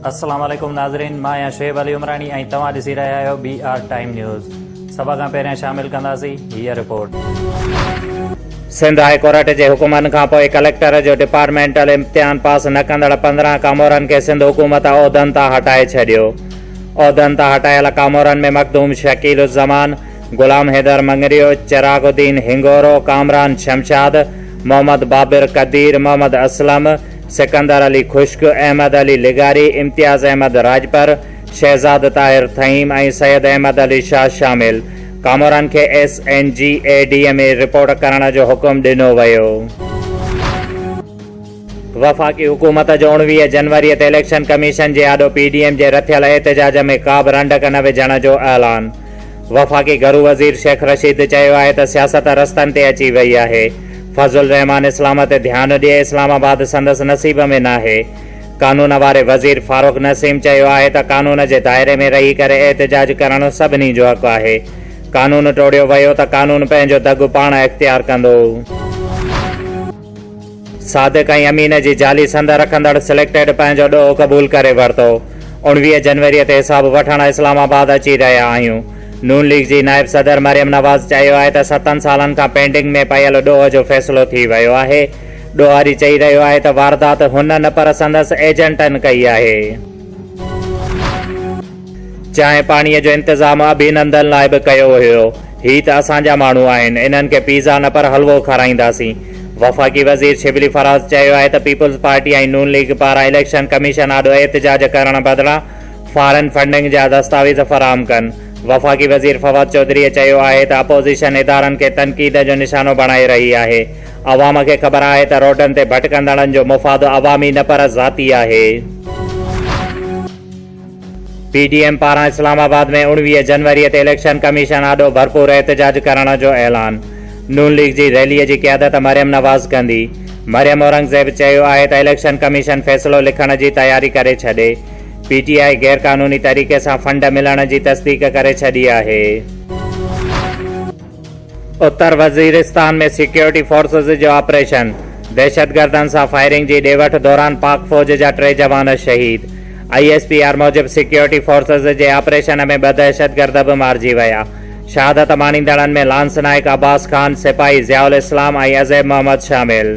अस्सलाम वालेकुम नाज़रीन, मां आहियां शुएब अली उमरानी ऐं तव्हां ॾिसी रहिया आहियो BR टाइम न्यूज़। सभ खां पहिरियां शामिल कंदासीं हीअ रिपोर्ट। सिंध हाई कोर्ट जे हुकुमनि खां पोइ कलेक्टर जो डिपार्टमेंटल इम्तिहान पास न कंदड़ 15 कामोरनि खे सिंध हुकूमत उहिदनि तां हटाए छॾियो। उहिदनि तां हटायल कामोरनि में मखदूम शकीलुज़्ज़मान, गुलाम हैदर मंगरियो, चिरागुद्दीन हिंगोरो, कामरान शमशाद, मोहम्मद बाबिर कदीर, मोहम्मद असलम, सिकंदर अली खुश्क, अहमद अली लिगारी, इम्तियाज़ अहमद राजपर, शहजाद ताहिर थईम ऐं सैयद अहमद अली शाह शामिल। कामोरनि खे SNGADA में रिपोर्ट करण जो हुकुम ॾिनो वियो। वफ़ाक़ी हुकूमत जो 19 जनवरी ते इलेक्शन कमीशन जे आॾो PDM जे रथियल एहतजाज में का बि रंडक न विझण जो ऐलान। वफ़ाक़ी घरू वज़ीर शेख रशीद चयो आहे त सियासत रस्तनि ते अची वई आहे। फज़ुल रहमान इस्लाम ते ध्यानु ॾिए, इस्लामाबाद संदसि नसीब में नाहे। कानून वारे वज़ीर फारूक नसीम चयो आहे त कानून जे दायरे में रही करे एहतजाज करणु सभिनी जो हक़ आहे। कानून टोड़ियो वियो त कानून पंहिंजो दग पाण इख्तियार कंदो। सादिक ऐं अमीन जी जाली संद रखंदड़ सिलेक्टेड पंहिंजो ॾोह क़बूल करे वरितो। 19 जनवरी ते हिसाब वठण इस्लामाबाद अची रहिया आहियूं। नून लीग जी नायब सदर मरियम नवाज़ चयो आहे त 7 सालनि खां पेंडिंग में पयल ॾोह जो फ़ैसिलो थी वियो आहे। ॾोहारी चई रहियो आहे त वारदात हुन न पर संदसि एजेंटनि कई आहे। चांहि पाणीअ जो इंतज़ाम अभिनंदन लाइ बि कयो हुयो। ही त असांजा माण्हू आहिनि, इन्हनि खे पिज़ा न पर हलवो खाराईंदासीं। वफ़ाक़ी वज़ीर शिबली फराज़ चयो आहे त पीपुल्स पार्टी ऐं नून लीग पारां इलेक्शन कमीशन आॾो एहतजाज करण बदिरां फॉरेन फंडिंग जा दस्तावेज़ फ़राहम कनि। वफ़ाक़ी वज़ीर फवाद चौधरी चयो आहे त अपोज़िशन इदारनि खे तनक़ीद जो निशानो बणाए रही आहे। अवाम खे ख़बर आहे त रोडनि ते भटकंदड़नि जो मुफ़ाद अवामी न पर ज़ाती आहे। PDM पारां इस्लामाबाद में 19 जनवरी ते इलेक्शन कमीशन आॾो भरपूर एहतजाज करण जो ऐलान। नून लीग जी रैलीअ जी क़यादत मरियम नवाज़ कंदी। मरियम औरंगज़ेब चयो आहे त इलेक्शन कमीशन फ़ैसिलो लिखण जी तयारी करे छॾे। PTI गैर कानूनी तरीक़े सां फंड मिलण जी तस्दीक करे छॾी आहे। उत्तर वज़ीरिस्तान में सिक्योरिटी फोर्सेस जो ऑपरेशन। दहशतगर्दनि सां फायरिंग जी ॾे वठि दौरान पाक फ़ौज जा 3 जवान शहीद। ISPR मूजिबि सिक्योरिटी फोर्सेस जे ऑपरेशन में 2 दहशतगर्द बि मारिजी विया। शहादत माणींदड़नि में लांस नाइक अब्बास खान, सिपाही ज़ियाउल इस्लाम ऐं अज़ैब मोहम्मद शामिल।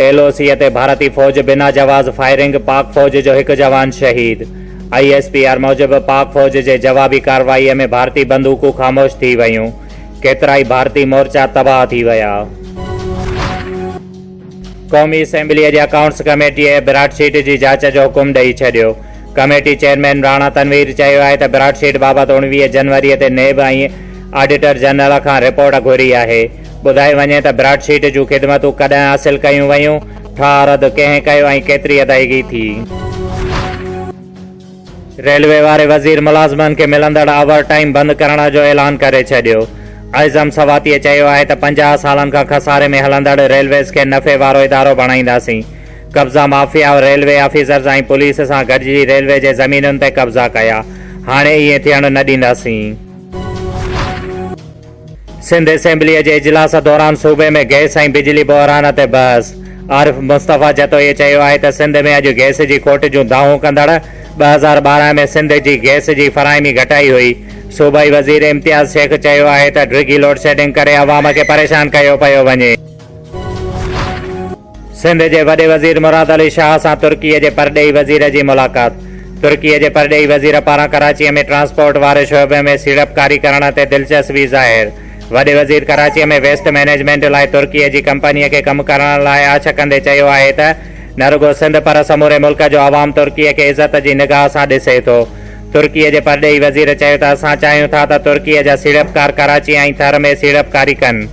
LOC ते भारती फ़ौज बिना जवाज़ फायरिंग, पाक फ़ौज जो 1 जवान शहीद। ISPR मूजिबि पाक फ़ौज जे जवाबी कार्रवाईअ में भारती बंदूकूं ख़ामोश थी वयूं। केतिरा ई भारती मोर्चा तबाह थी विया। क़ौमी असेंबलीअ जे अकाउंट्स कमेटीअ बिराट शीट जी जांच जो हुकुम ॾेई छॾियो। कमेटी चेयरमैन राणा तनवीर चयो आहे त बिराट शीट बाबति 19 जनवरी ते नेब ऐं ऑडिटर जनरल खां रिपोर्ट घुरी आहे। ॿुधायो वञे त बिराट शीट जूं ख़िदमतूं कॾहिं हासिल कयूं वयूं, ठाह रद्द कंहिं कयो ऐं केतिरी अदायगी थी। रेलवे वारे वज़ीर मुलाज़िमनि खे मिलंदड़ ओवर टाइम बंदि करण जो ऐलान करे छॾियो। आज़म सवातीअ चयो आहे त 50 सालनि खां खसारे में हलंदड़ रेलवेज़ खे नफ़े वारो इदारो बणाईंदासीं। कब्ज़ा माफ़िया रेलवे ऑफिसर्स ऐं पुलिस सां गॾिजी रेलवे जे ज़मीनुनि ते कब्ज़ा कया। हाणे इएं थियण न ॾींदासीं। सिंध असेंबलीअ जे इजलास दौरान सूबे में गैस ऐं बिजली बहिरान ते बहस। आरिफ मुस्तफ़ा जतोई चयो आहे त सिंध में अॼु गैस जी खोट जूं दाहूं कंदड़ 2012 में सिंध जी गैस जी फराहमी घटाई हुई। सूबाई वज़ीर इम्तियाज़ शेख चयो आहे त ड्रिगी लोड शेडिंग करे अवाम खे परेशान कयो पियो वञे। सिंध जे वॾे वज़ीर मुराद अली शाह सां तुर्कीअ जे परॾेही वज़ीर जी मुलाक़ात। तुर्कीअ जे परॾेही वज़ीर पारां कराचीअ में ट्रांसपोर्ट वारे शोबे में सीड़पकारी करण ते दिलचस्पी ज़ाहिर। वॾे वज़ीर कराचीअ में वेस्ट मैनेजमेंट लाइ तुर्कीअ जी कंपनीअ खे कमु करण लाइ आछ कंदे चयो आहे त न रुगो सिंध पर समूरे मुल्क जो अवाम तुर्कीअ खे इज़त जी निगाह सां ॾिसे थो। तुर्कीअ जे परॾेही वज़ीर चयो त असां चाहियूं था त तुर्कीअ जा सीड़पकार कराची ऐं थर में सीड़पकारी कनि।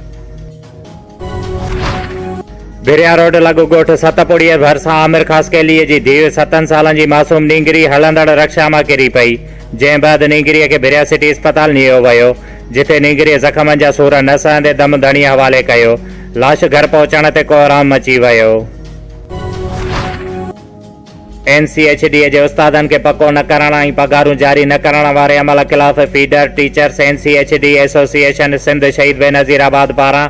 भिरिया रोड लॻु ॻोठ सतपुड़ीअ भरिसां आमिर ख़ासकेलीअ जी धीउ 7 सालनि जी मासूम नींगरी हलंदड़ रक्षा मां किरी पई, जंहिं बैदि नींगरीअ खे भिरिया सिटी अस्पताल नियो वियो, जिथे नींगरीअ ज़ख़्मनि जा सूर न सहंदे दम धणी हवाले कयो। लाश घर पहुचण ते कोहराम मची वियो। NCHD जे उस्तादनि खे पको न करण ऐं पगारूं जारी न करण वारे अमल ख़िलाफ़ feeder teachers NCHD association Sindh Shaheed Benazir आबाद पारां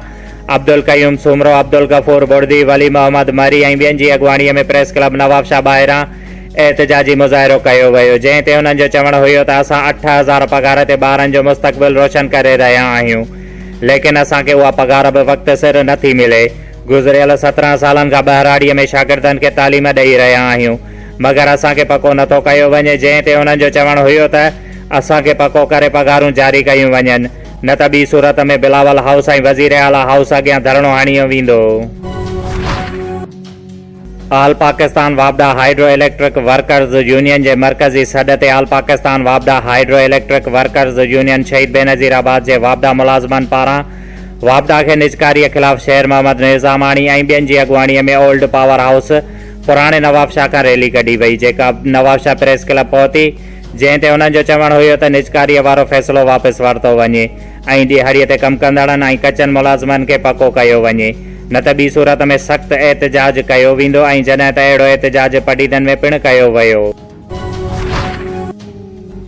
अब्दुल कयूम सूमरो, अब्दुल गफूर बुर्दी, वली मोहम्मद मरी ऐं ॿियनि जी अॻुवाणीअ में प्रेस क्लब नवाबशाह ॿाहिरां एहतजाजी मुज़ाहिरो कयो वियो, जंहिं ते हुननि जो चवणु हुयो त असां 8,000 पगार ते ॿारनि जो मुस्तक़बिल रोशन करे रहिया आहियूं, लेकिन असांखे उहा पगार बि वक़्त सिर नथी मिले। गुज़िरियल 17 सालनि खां ॿहिराड़ीअ में शागिर्दनि खे तालीम ॾेई रहिया आहियूं, मगर असांखे पको नथो कयो वञे, जंहिं ते हुननि जो चवणु हुयो त असांखे पको करे पगारूं जारी कयूं वञनि, न त ॿी सूरत में बिलावल हाउस ऐं वज़ीर आला हाउस अॻियां धरणो हणियो वेंदो। आल पाकिस्तान वापडा हाइड्रो इलेक्ट्रिक वर्कर्स यूनियन जे मरकज़ी सॾ ते आल पाकिस्तान वापडा hydro electric workers union Shaheed Benazirabad जे वापडा मुलाज़मनि पारां वापडा खे निजकारीअ ख़िलाफ़ शेर मोहम्मद निज़ामाणी ऐं ॿियनि जी अॻुवाणीअ में ओल्ड पावर हाउस पुराणे नवाबशाह खां रैली कढी वई, जेका नवाबशाह प्रेस क्लब पहुती, जंहिं ते हुननि जो चवणु हुयो त निजकारीअ वारो फ़ैसिलो वापसि वरितो वञे ऐं ॾियारीअ ते कमु कंदड़नि ऐं कचनि मुलाज़मनि खे पको कयो वञे, न त ॿी सूरत में सख़्तु एहतजाज कयो वेंदो ऐं जॾहिं त अहिड़ो एहतजाज पटीदनि में पिणु कयो वियो।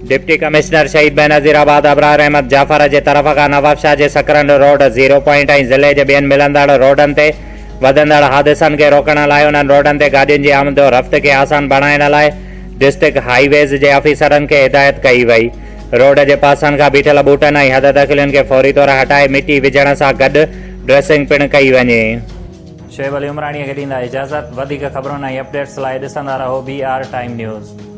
डिप्टी कमिश्नर शहीद बेनज़ीराबाद अबरार अहमद जाफ़र जे तरफ़ खां नवाबशाह जे सकरंड रोड 0 पॉइंट ऐं ज़िले जे ॿियनि मिलंदड़ रोडनि ते वधंदड़ हादिसनि खे रोकण लाइ उन्हनि रोडनि ते गाॾियुनि जी आमद व रफ़्त खे आसान बणाइण लाइ डिस्ट्रिक्ट हाईवेज़ जे ऑफिसरनि खे हिदायत कई वई। रोड जे पासनि खां बीठल ॿूटनि ऐं हद दख़िलनि खे फौरी तौर हटाए मिटी विझण सां गॾु ड्रेसिंग पिणु कई वञे। शोएब अली उमराणीअ खे ॾींदा इजाज़त। वधीक ख़बरुनि ऐं अपडेट्स लाइ ॾिसंदा रहो BR टाइम न्यूज़।